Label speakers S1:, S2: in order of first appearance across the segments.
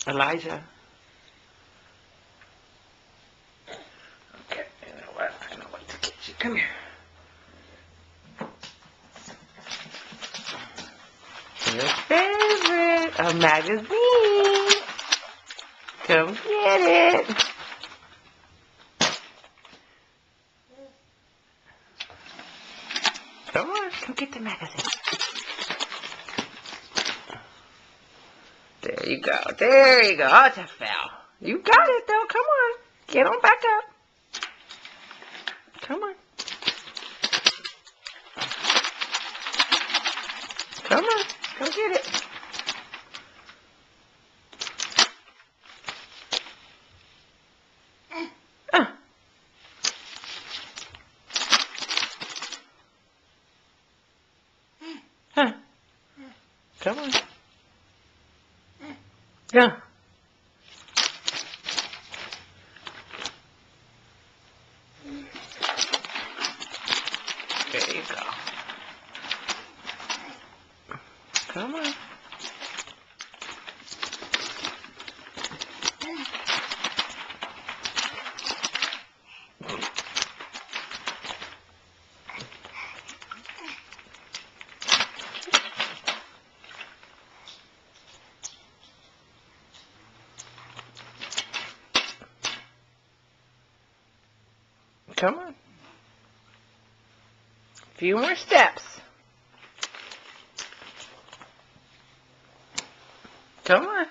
S1: Elijah. Okay, you know what? I know what to get you. Come here. Your favorite, a magazine. Come get it. Come on, come get the magazine. There you go. There you go. Oh, it just fell. You got it, though. Come on. Get on back up. Come on. Come on. Go get it. Huh. Come on. Yeah. There you go. Come on. Come on. A few more steps. Come on.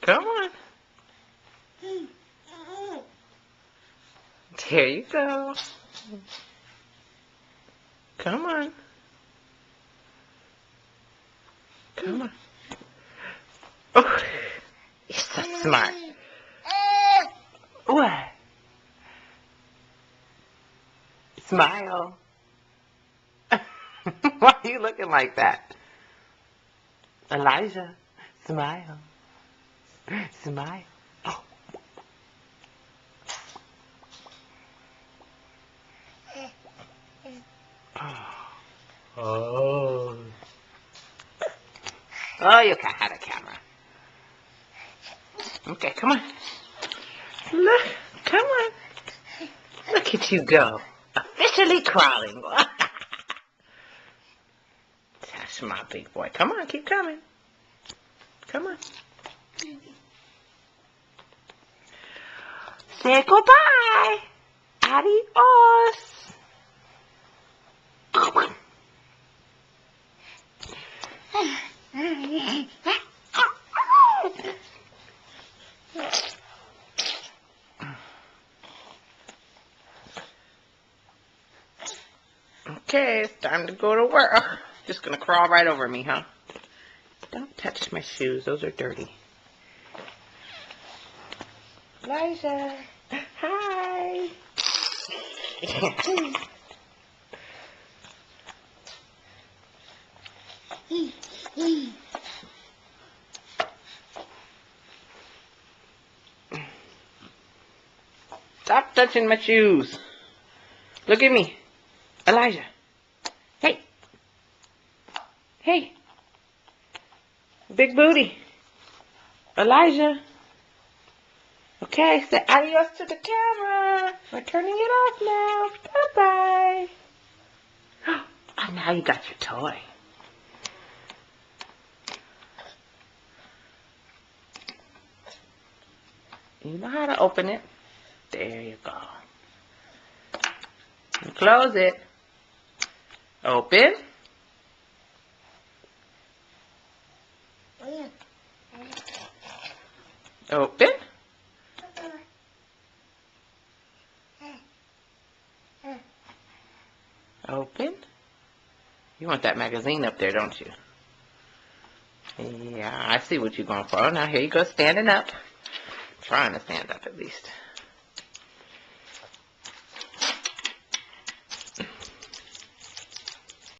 S1: Come on. There you go. Come on. Come on. Oh, you're so smart. What? Smile. Why are you looking like that? Elijah, smile. Smile. Oh. Oh, you can't have a camera. Okay, come on. Look, come on. Look at you go. Officially crawling. That's my big boy. Come on, keep coming. Come on. Say goodbye. Adios. Okay, it's time to go to work. Just gonna crawl right over me, huh? Don't touch my shoes. Those are dirty. Elijah. Hi. Stop touching my shoes. Look at me. Elijah. Hey. Hey. Big booty. Elijah. Okay, say adios to the camera. We're turning it off now. Bye-bye. Oh, now you got your toy. You know how to open it. There you go. And close it. Open. Open. Open. You want that magazine up there, don't you? Yeah, I see what you're going for. Oh, now here you go, standing up. Trying to stand up at least.